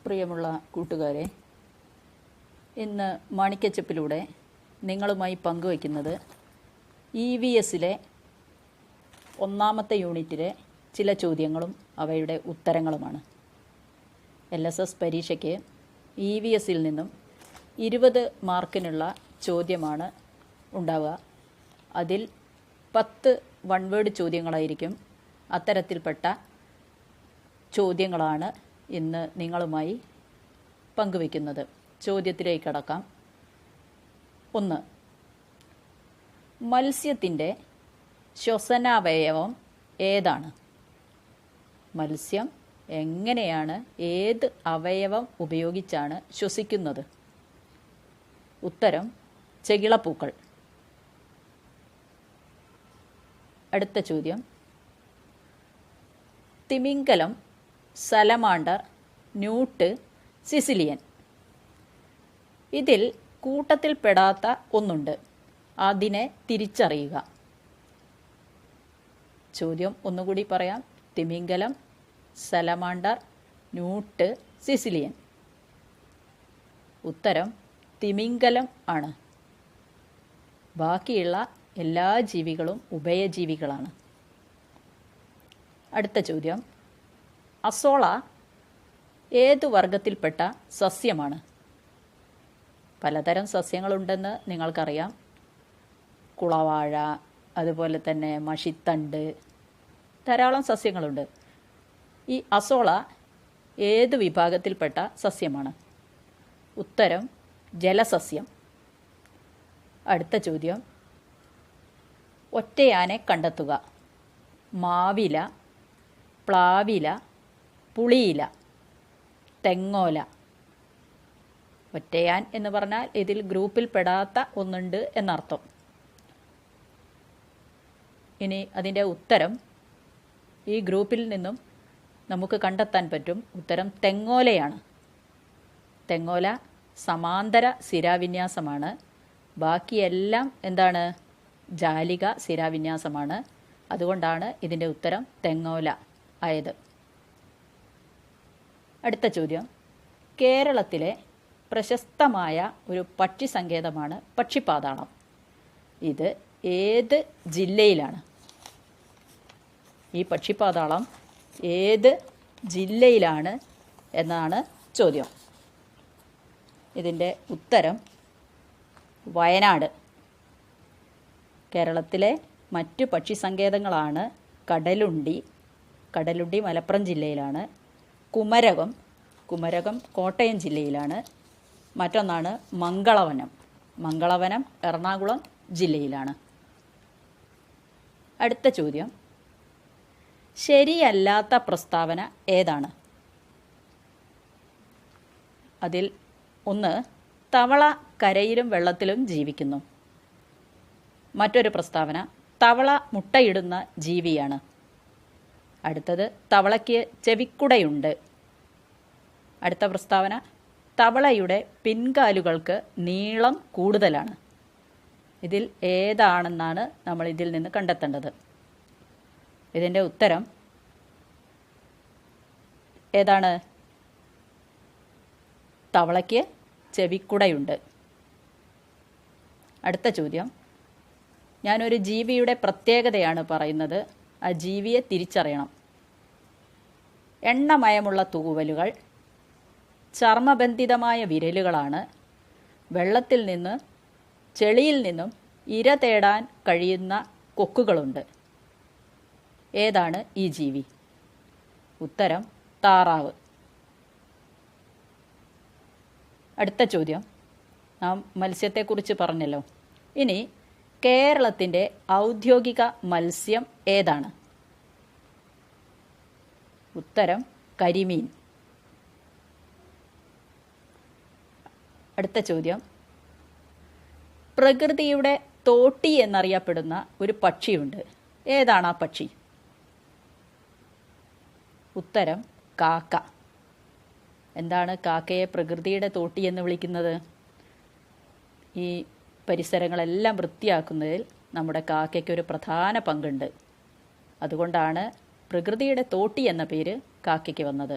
പ്രിയമുള്ള കൂട്ടുകാരെ, ഇന്ന് മാണിക്യച്ചപ്പിലൂടെ നിങ്ങളുമായി പങ്കുവയ്ക്കുന്നത് EVSലെ ഒന്നാമത്തെ യൂണിറ്റിലെ ചില ചോദ്യങ്ങളും അവയുടെ ഉത്തരങ്ങളുമാണ്. LSS പരീക്ഷയ്ക്ക് EVSൽ നിന്നും 20 മാർക്കിനുള്ള ചോദ്യമാണ് ഉണ്ടാവുക. അതിൽ 10 വൺ വേർഡ് ചോദ്യങ്ങളായിരിക്കും. അത്തരത്തിൽപ്പെട്ട ചോദ്യങ്ങളാണ് ഇന്ന് നിങ്ങളുമായി പങ്കുവയ്ക്കുന്നത്. ചോദ്യത്തിലേക്ക് കടക്കാം. 1. മത്സ്യത്തിൻ്റെ ശ്വസനാവയവം ഏതാണ്? മത്സ്യം എങ്ങനെയാണ്, ഏത് അവയവം ഉപയോഗിച്ചാണ് ശ്വസിക്കുന്നത്? ഉത്തരം ചെകിളപ്പൂക്കൾ. അടുത്ത ചോദ്യം. തിമിംഗലം, സലമാണ്ടർ, ന്യൂട്ട്, സിസിലിയൻ. ഇതിൽ കൂട്ടത്തിൽപ്പെടാത്ത ഒന്നുണ്ട്. അതിനെ തിരിച്ചറിയുക. ചോദ്യം ഒന്നുകൂടി പറയാം. തിമിംഗലം, സലമാണ്ടർ, ന്യൂട്ട്, സിസിലിയൻ. ഉത്തരം തിമിംഗലം ആണ്. ബാക്കിയുള്ള എല്ലാ ജീവികളും ഉഭയജീവികളാണ്. അടുത്ത ചോദ്യം. അസോള ഏതു വർഗത്തിൽപ്പെട്ട സസ്യമാണ്? പലതരം സസ്യങ്ങളുണ്ടെന്ന് നിങ്ങൾക്കറിയാം. കുളവാഴ, അതുപോലെ തന്നെ മഷിത്തണ്ട്, ധാരാളം സസ്യങ്ങളുണ്ട്. ഈ അസോള ഏത് വിഭാഗത്തിൽപ്പെട്ട സസ്യമാണ്? ഉത്തരം ജലസസ്യം. അടുത്ത ചോദ്യം. ഒറ്റയാനെ കണ്ടെത്തുക. മാവില, പ്ലാവില, പുളിയില, തെങ്ങോല. ഒറ്റയാൻ എന്ന് പറഞ്ഞാൽ ഇതിൽ ഗ്രൂപ്പിൽ പെടാത്ത ഒന്നുണ്ട് എന്നർത്ഥം. ഇനി അതിൻ്റെ ഉത്തരം ഈ ഗ്രൂപ്പിൽ നിന്നും നമുക്ക് കണ്ടെത്താൻ പറ്റും. ഉത്തരം തെങ്ങോലയാണ്. തെങ്ങോല സമാന്തര സിരാവിന്യാസമാണ്. ബാക്കിയെല്ലാം എന്താണ്? ജാലിക സിരാവിന്യാസമാണ്. അതുകൊണ്ടാണ് ഇതിൻ്റെ ഉത്തരം തെങ്ങോല ആയത്. അടുത്ത ചോദ്യം. കേരളത്തിലെ പ്രശസ്തമായ ഒരു പക്ഷി സങ്കേതമാണ് പക്ഷിപ്പാതാളം. ഇത് ഏത് ജില്ലയിലാണ്? ഈ പക്ഷിപ്പാതാളം ഏത് ജില്ലയിലാണ് എന്നാണ് ചോദ്യം. ഇതിൻ്റെ ഉത്തരം വയനാട്. കേരളത്തിലെ മറ്റു പക്ഷി സങ്കേതങ്ങളാണ് കടലുണ്ടി. കടലുണ്ടി മലപ്പുറം ജില്ലയിലാണ്. കുമരകം കോട്ടയം ജില്ലയിലാണ്. മറ്റൊന്നാണ് മംഗളവനം. മംഗളവനം എറണാകുളം ജില്ലയിലാണ്. അടുത്ത ചോദ്യം. ശരിയല്ലാത്ത പ്രസ്താവന ഏതാണ്? അതിൽ ഒന്ന്, തവള കരയിലും വെള്ളത്തിലും ജീവിക്കുന്നു. മറ്റൊരു പ്രസ്താവന, തവള മുട്ടയിടുന്ന ജീവിയാണ്. അടുത്തത്, തവളയ്ക്ക് ചെവിക്കുടയുണ്ട്. അടുത്ത പ്രസ്താവന, തവളയുടെ പിൻകാലുകൾക്ക് നീളം കൂടുതലാണ്. ഇതിൽ ഏതാണെന്നാണ് നമ്മൾ ഇതിൽ നിന്ന് കണ്ടെത്തേണ്ടത്. ഇതിൻ്റെ ഉത്തരം ഏതാണ്? തവളയ്ക്ക് ചെവിക്കുടയുണ്ട്. അടുത്ത ചോദ്യം. ഞാനൊരു ജീവിയുടെ പ്രത്യേകതയാണ് പറയുന്നത്. ആ ജീവിയെ തിരിച്ചറിയണം. എണ്ണമയമുള്ള തൂവലുകൾ, ചർമ്മബന്ധിതമായ വിരലുകളാണ്. വെള്ളത്തിൽ നിന്ന്, ചെളിയിൽ നിന്നും ഇര തേടാൻ കഴിയുന്ന കൊക്കുകളുണ്ട്. ഏതാണ് ഈ ജീവി? ഉത്തരം താറാവ്. അടുത്ത ചോദ്യം. നാം മത്സ്യത്തെക്കുറിച്ച് പറഞ്ഞല്ലോ. ഇനി കേരളത്തിൻ്റെ ഔദ്യോഗിക മത്സ്യം ഏതാണ്? ഉത്തരം കരിമീൻ. അടുത്ത ചോദ്യം. പ്രകൃതിയുടെ തോട്ടി എന്നറിയപ്പെടുന്ന ഒരു പക്ഷിയുണ്ട്. ഏതാണ് ആ പക്ഷി? ഉത്തരം കാക്ക. എന്താണ് കാക്കയെ പ്രകൃതിയുടെ തോട്ടി എന്ന് വിളിക്കുന്നത്? ഈ പരിസരങ്ങളെല്ലാം വൃത്തിയാക്കുന്നതിൽ നമ്മുടെ കാക്കയ്ക്കൊരു പ്രധാന പങ്കുണ്ട്. അതുകൊണ്ടാണ് പ്രകൃതിയുടെ തോട്ടി എന്ന പേര് കാക്കയ്ക്ക് വന്നത്.